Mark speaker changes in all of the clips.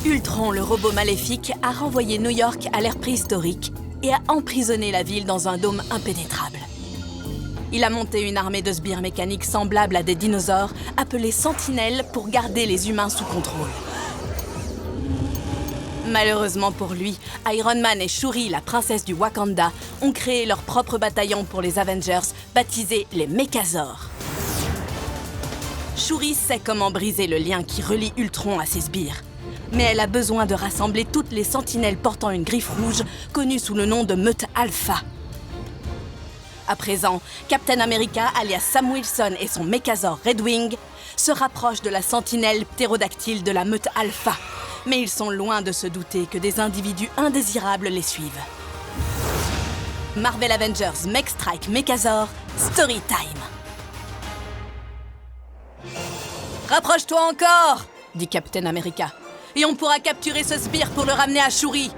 Speaker 1: Ultron, le robot maléfique, a renvoyé New York à l'ère préhistorique et a emprisonné la ville dans un dôme impénétrable. Il a monté une armée de sbires mécaniques semblables à des dinosaures, appelés Sentinelles, pour garder les humains sous contrôle. Malheureusement pour lui, Iron Man et Shuri, la princesse du Wakanda, ont créé leur propre bataillon pour les Avengers, baptisé les Mechazors. Shuri sait comment briser le lien qui relie Ultron à ses sbires. Mais elle a besoin de rassembler toutes les sentinelles portant une griffe rouge, connues sous le nom de Meute Alpha. À présent, Captain America, alias Sam Wilson, et son Mechazor Red Wing se rapprochent de la sentinelle ptérodactyle de la Meute Alpha. Mais ils sont loin de se douter que des individus indésirables les suivent. Marvel Avengers Mech Strike Mechazor, Story Time. Rapproche-toi encore, dit Captain America. Et on pourra capturer ce sbire pour le ramener à Shuri.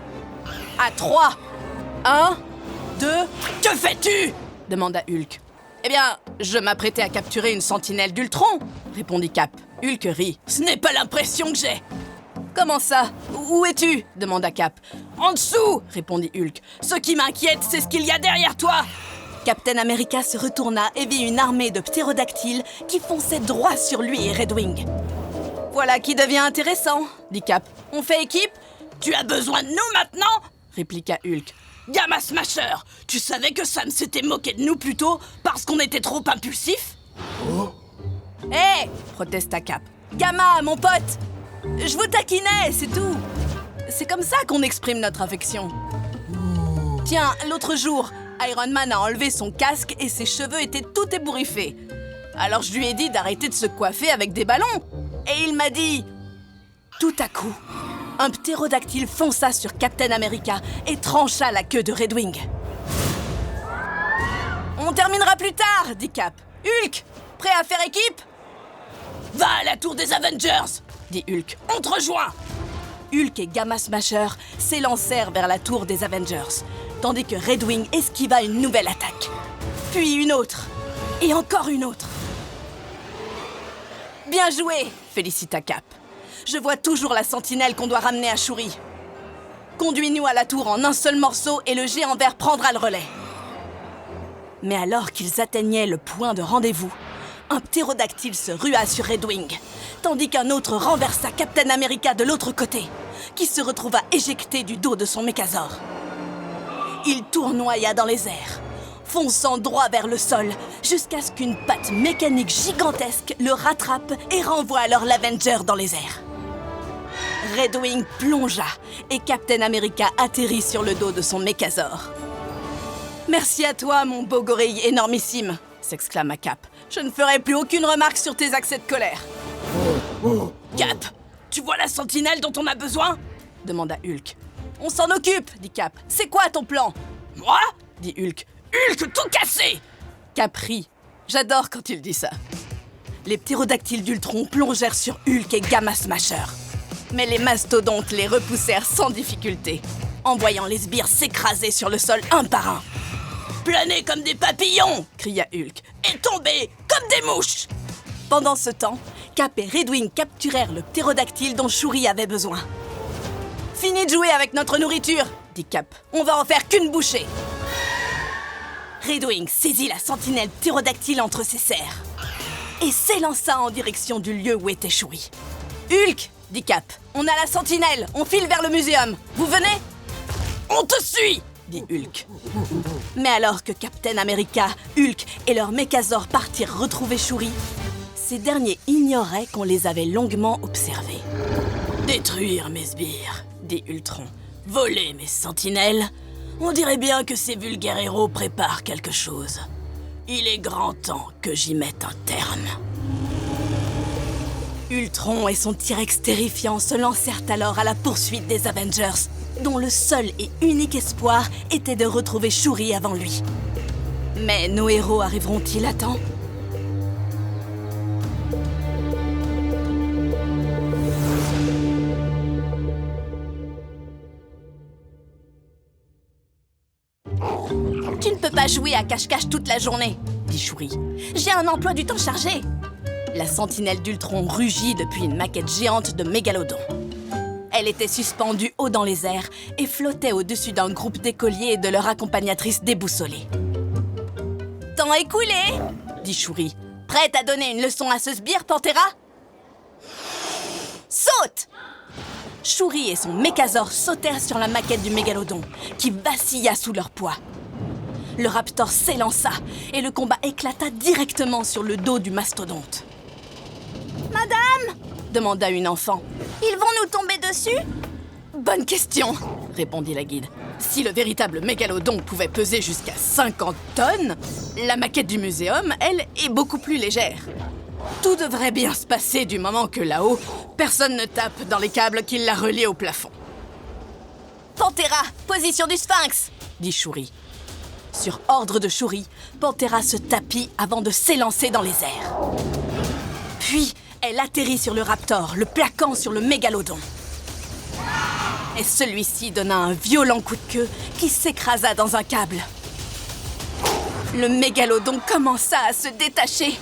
Speaker 1: À 3. 1, 2... Que fais-tu ? Demanda Hulk. Eh bien, je m'apprêtais à capturer une sentinelle d'Ultron, répondit Cap. Hulk rit. Ce n'est pas l'impression que j'ai. Comment ça ? Où es-tu ? demanda Cap. En dessous, répondit Hulk. Ce qui m'inquiète, c'est ce qu'il y a derrière toi. Captain America se retourna et vit une armée de ptérodactyles qui fonçait droit sur lui et Red Wing. Voilà qui devient intéressant, dit Cap. On fait équipe ? Tu as besoin de nous maintenant ? répliqua Hulk. Gamma Smasher, tu savais que Sam s'était moqué de nous plus tôt parce qu'on était trop impulsifs ? Hé ! protesta Cap. Gamma, mon pote ! Je vous taquinais, c'est tout. C'est comme ça qu'on exprime notre affection. Tiens, l'autre jour, Iron Man a enlevé son casque et ses cheveux étaient tout ébouriffés. Alors je lui ai dit d'arrêter de se coiffer avec des ballons. Et il m'a dit... Tout à coup, un ptérodactyle fonça sur Captain America et trancha la queue de Red Wing. On terminera plus tard, dit Cap. Hulk, prêt à faire équipe ? Va à la tour des Avengers, dit Hulk. On te rejoint. Hulk et Gamma Smasher s'élancèrent vers la tour des Avengers, tandis que Red Wing esquiva une nouvelle attaque. Puis une autre, et encore une autre. Bien joué, félicita Cap. Je vois toujours la sentinelle qu'on doit ramener à Shuri. Conduis-nous à la tour en un seul morceau et le géant vert prendra le relais. Mais alors qu'ils atteignaient le point de rendez-vous, un ptérodactyle se rua sur Red Wing, tandis qu'un autre renversa Captain America de l'autre côté, qui se retrouva éjecté du dos de son Mechazor. Il tournoya dans les airs, fonçant droit vers le sol, jusqu'à ce qu'une patte mécanique gigantesque le rattrape et renvoie alors l'Avenger dans les airs. Red Wing plongea et Captain America atterrit sur le dos de son Mechazor. « Merci à toi, mon beau gorille énormissime !» s'exclama Cap. « Je ne ferai plus aucune remarque sur tes accès de colère. » Cap, tu vois la sentinelle dont on a besoin ? demanda Hulk. On s'en occupe, dit Cap. C'est quoi ton plan ? Moi ? dit Hulk. Hulk tout cassé ! Cap rit. J'adore quand il dit ça. Les ptérodactyles d'Ultron plongèrent sur Hulk et Gamma Smasher. Mais les mastodontes les repoussèrent sans difficulté, en voyant les sbires s'écraser sur le sol un par un. Planer comme des papillons ! cria Hulk. Et tomber comme des mouches ! Pendant ce temps, Cap et Red Wing capturèrent le ptérodactyle dont Shuri avait besoin. Fini de jouer avec notre nourriture, dit Cap. On va en faire qu'une bouchée. Red Wing saisit la sentinelle ptérodactyle entre ses serres et s'élança en direction du lieu où était Shuri. Hulk, dit Cap, on a la sentinelle, on file vers le muséum. Vous venez ? On te suit, dit Hulk. Mais alors que Captain America, Hulk et leur Mechazor partirent retrouver Shuri, ces derniers ignoraient qu'on les avait longuement observés. Détruire mes sbires, dit Ultron. Voler mes sentinelles ? On dirait bien que ces vulgaires héros préparent quelque chose. Il est grand temps que j'y mette un terme. Ultron et son T-Rex terrifiant se lancèrent alors à la poursuite des Avengers, dont le seul et unique espoir était de retrouver Shuri avant lui. Mais nos héros arriveront-ils à temps ? Tu ne peux pas jouer à cache-cache toute la journée, dit Shuri. J'ai un emploi du temps chargé. La sentinelle d'Ultron rugit depuis une maquette géante de Mégalodon. Elle était suspendue haut dans les airs et flottait au-dessus d'un groupe d'écoliers et de leur accompagnatrice déboussolée. « Temps écoulé !» dit Shuri. « Prête à donner une leçon à ce sbire, Panthera ?»« Saute !» Shuri et son méchazor sautèrent sur la maquette du mégalodon, qui vacilla sous leur poids. Le raptor s'élança et le combat éclata directement sur le dos du mastodonte. « Madame !» demanda une enfant. « Ils vont nous tomber dessus ?» « Bonne question !» répondit la guide. « Si le véritable mégalodon pouvait peser jusqu'à 50 tonnes, la maquette du muséum, elle, est beaucoup plus légère. Tout devrait bien se passer du moment que là-haut, personne ne tape dans les câbles qui la relient au plafond. « Panthera, position du sphinx !» dit Shuri. Sur ordre de Shuri, Panthera se tapit avant de s'élancer dans les airs. Puis, elle atterrit sur le raptor, le plaquant sur le mégalodon. Et celui-ci donna un violent coup de queue qui s'écrasa dans un câble. Le mégalodon commença à se détacher.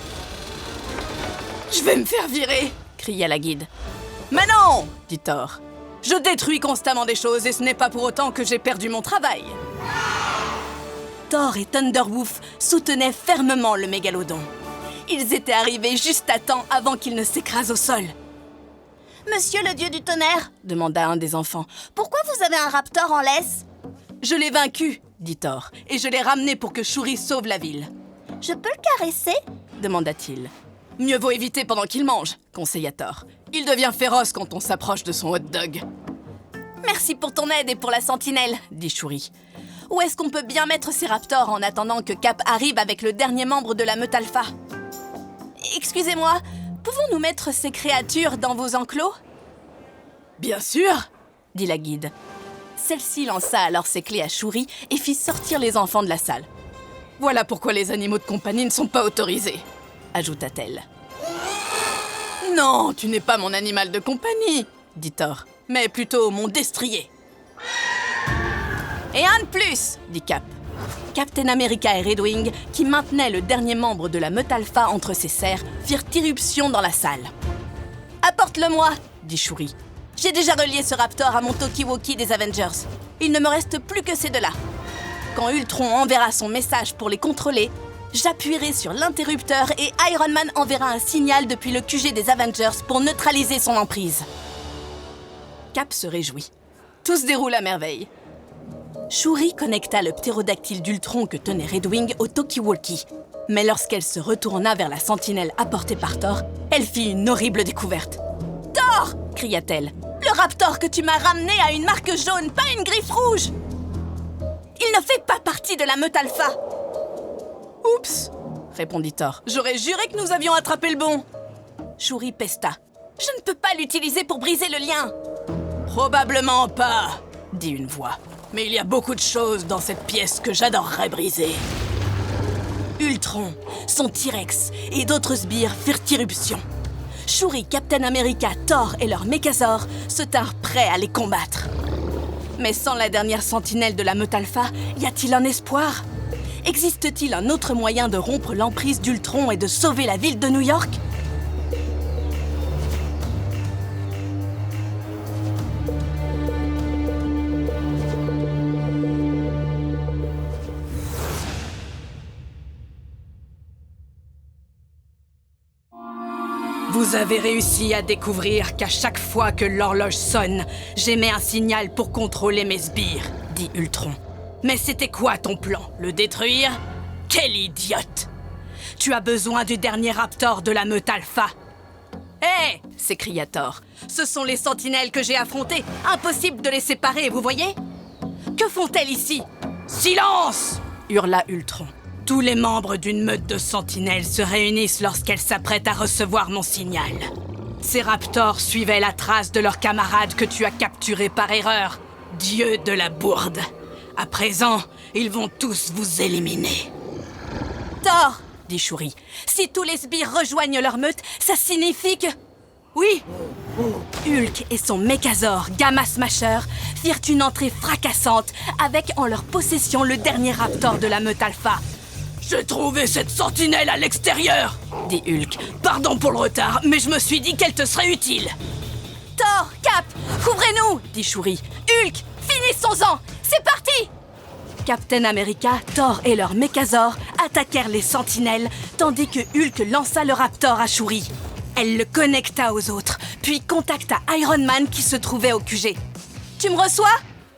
Speaker 1: « Je vais me faire virer !» cria la guide. « Mais non !» dit Thor. « Je détruis constamment des choses et ce n'est pas pour autant que j'ai perdu mon travail. » Thor et Thunderwolf soutenaient fermement le mégalodon. Ils étaient arrivés juste à temps avant qu'il ne s'écrase au sol. « Monsieur le dieu du tonnerre !» demanda un des enfants. « Pourquoi vous avez un raptor en laisse ?»« Je l'ai vaincu !» dit Thor. « Et je l'ai ramené pour que Shuri sauve la ville. »« Je peux le caresser ?» demanda-t-il. « Mieux vaut éviter pendant qu'il mange !» conseilla Thor. « Il devient féroce quand on s'approche de son hot dog. »« Merci pour ton aide et pour la sentinelle !» dit Shuri. « Où est-ce qu'on peut bien mettre ces raptors en attendant que Cap arrive avec le dernier membre de la meute alpha ? Excusez-moi, pouvons-nous mettre ces créatures dans vos enclos ? Bien sûr, dit la guide. Celle-ci lança alors ses clés à Shuri et fit sortir les enfants de la salle. Voilà pourquoi les animaux de compagnie ne sont pas autorisés, ajouta-t-elle. Non, tu n'es pas mon animal de compagnie, dit Thor, mais plutôt mon destrier. Et un de plus, dit Cap. Captain America et Redwing, qui maintenaient le dernier membre de la meute alpha entre ses serres, firent irruption dans la salle. « Apporte-le-moi !» dit Shuri. « J'ai déjà relié ce raptor à mon talkie-walkie des Avengers. Il ne me reste plus que ces deux-là. Quand Ultron enverra son message pour les contrôler, j'appuierai sur l'interrupteur et Iron Man enverra un signal depuis le QG des Avengers pour neutraliser son emprise. » Cap se réjouit. Tout se déroule à merveille. Shuri connecta le ptérodactyle d'Ultron que tenait Redwing au talkie-walkie. Mais lorsqu'elle se retourna vers la sentinelle apportée par Thor, elle fit une horrible découverte. « Thor !» cria-t-elle. « Le raptor que tu m'as ramené a une marque jaune, pas une griffe rouge !»« Il ne fait pas partie de la meute alpha !»« Oups !» répondit Thor. « J'aurais juré que nous avions attrapé le bon !» Shuri pesta. « Je ne peux pas l'utiliser pour briser le lien !»« Probablement pas !» dit une voix. Mais il y a beaucoup de choses dans cette pièce que j'adorerais briser. Ultron, son T-Rex et d'autres sbires firent irruption. Shuri, Captain America, Thor et leur méchazor se tinrent prêts à les combattre. Mais sans la dernière sentinelle de la meute alpha, y a-t-il un espoir ? Existe-t-il un autre moyen de rompre l'emprise d'Ultron et de sauver la ville de New York ? Vous avez réussi à découvrir qu'à chaque fois que l'horloge sonne, j'émets un signal pour contrôler mes sbires, dit Ultron. Mais c'était quoi ton plan ? Le détruire ? Quel idiote ! Tu as besoin du dernier raptor de la meute alpha. Hé ! S'écria Thor. Ce sont les sentinelles que j'ai affrontées. Impossible de les séparer, vous voyez ? Que font-elles ici ? Silence ! Hurla Ultron. Tous les membres d'une meute de sentinelles se réunissent lorsqu'elles s'apprêtent à recevoir mon signal. Ces raptors suivaient la trace de leur camarade que tu as capturé par erreur, dieu de la bourde. À présent, ils vont tous vous éliminer. Thor, dit Shuri, si tous les sbires rejoignent leur meute, ça signifie que... Oui. Hulk et son méchazor, Gamma Smasher, firent une entrée fracassante avec en leur possession le dernier raptor de la meute alpha. J'ai trouvé cette sentinelle à l'extérieur, dit Hulk. Pardon pour le retard, mais je me suis dit qu'elle te serait utile. Thor, Thor, Cap, couvrez-nous, dit Shuri. Hulk, finissons-en. C'est parti! Captain America, Thor et leur Méchazor attaquèrent les sentinelles, tandis que Hulk lança le Raptor à Shuri. Elle le connecta aux autres, puis contacta Iron Man qui se trouvait au QG. « Tu me reçois ?»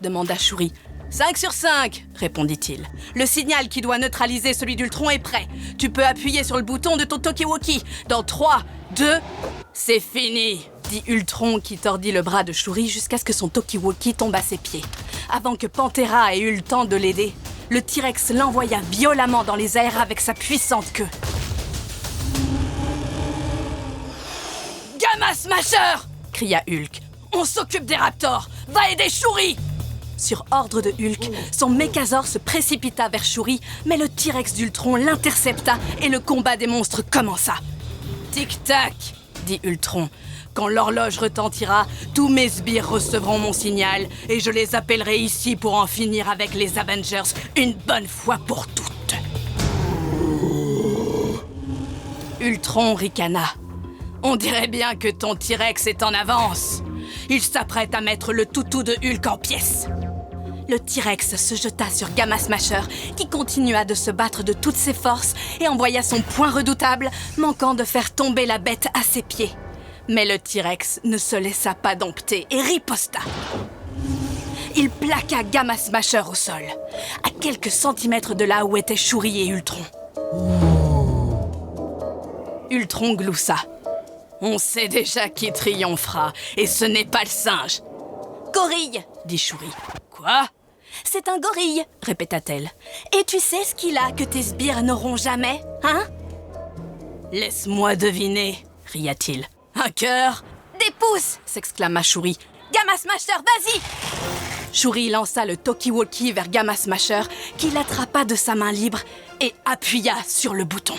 Speaker 1: demanda Shuri. « 5 sur 5, répondit-il. Le signal qui doit neutraliser celui d'Ultron est prêt. Tu peux appuyer sur le bouton de ton Talkie-Walkie. Dans 3, 2... C'est fini, dit Ultron qui tordit le bras de Shuri jusqu'à ce que son Talkie-Walkie tombe à ses pieds. Avant que Pantera ait eu le temps de l'aider, le T-Rex l'envoya violemment dans les airs avec sa puissante queue. « Gamma Smasher !» cria Hulk. « On s'occupe des Raptors. Va aider Shuri !» Sur ordre de Hulk, son Méchazor se précipita vers Shuri, mais le T-Rex d'Ultron l'intercepta et le combat des monstres commença. « Tic-tac !» dit Ultron. « Quand l'horloge retentira, tous mes sbires recevront mon signal et je les appellerai ici pour en finir avec les Avengers une bonne fois pour toutes. » Ultron ricana. « On dirait bien que ton T-Rex est en avance. Il s'apprête à mettre le toutou de Hulk en pièces. » Le T-Rex se jeta sur Gamma Smasher, qui continua de se battre de toutes ses forces et envoya son poing redoutable, manquant de faire tomber la bête à ses pieds. Mais le T-Rex ne se laissa pas dompter et riposta. Il plaqua Gamma Smasher au sol, à quelques centimètres de là où étaient Shuri et Ultron. Ultron gloussa. « On sait déjà qui triomphera, et ce n'est pas le singe. »« Gorille !» dit Shuri. « Quoi ?»« C'est un gorille !» répéta-t-elle. « Et tu sais ce qu'il a que tes sbires n'auront jamais, hein ?»« Laisse-moi deviner !» ria-t-il. « Un cœur ?»« Des pouces !» s'exclama Shuri. « Gamma Smasher, vas-y !» Shuri lança le Talkie-Walkie vers Gamma Smasher, qui l'attrapa de sa main libre et appuya sur le bouton.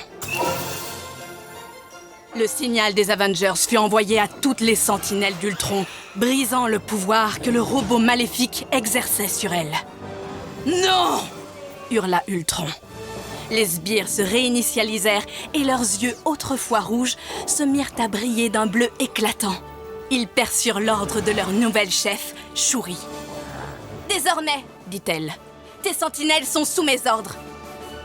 Speaker 1: Le signal des Avengers fut envoyé à toutes les sentinelles d'Ultron, brisant le pouvoir que le robot maléfique exerçait sur elles. « Non !» hurla Ultron. Les sbires se réinitialisèrent et leurs yeux, autrefois rouges, se mirent à briller d'un bleu éclatant. Ils perçurent l'ordre de leur nouvelle chef, Shuri. « Désormais, dit-elle, tes sentinelles sont sous mes ordres. »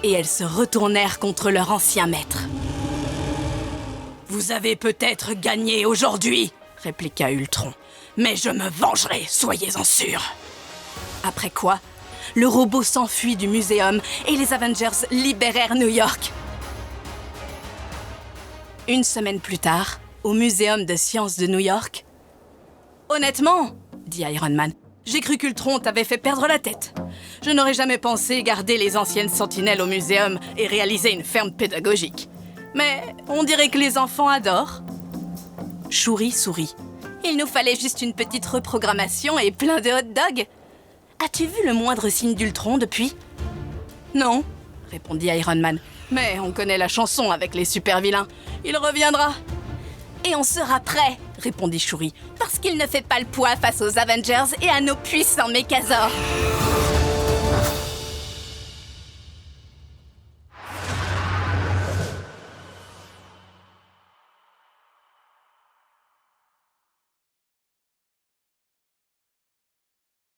Speaker 1: Et elles se retournèrent contre leur ancien maître. « Vous avez peut-être gagné aujourd'hui, répliqua Ultron. Mais je me vengerai, soyez-en sûrs. Après quoi, le robot s'enfuit du muséum et les Avengers libérèrent New York. Une semaine plus tard, au Muséum de sciences de New York... « Honnêtement, dit Iron Man, j'ai cru qu'Ultron t'avait fait perdre la tête. Je n'aurais jamais pensé garder les anciennes sentinelles au muséum et réaliser une ferme pédagogique. Mais on dirait que les enfants adorent. » Shuri sourit. « Il nous fallait juste une petite reprogrammation et plein de hot dogs. As-tu vu le moindre signe d'Ultron depuis ?»« Non, » répondit Iron Man. « Mais on connaît la chanson avec les super-vilains. Il reviendra. »« Et on sera prêt, » répondit Shuri, « parce qu'il ne fait pas le poids face aux Avengers et à nos puissants Méchazors. »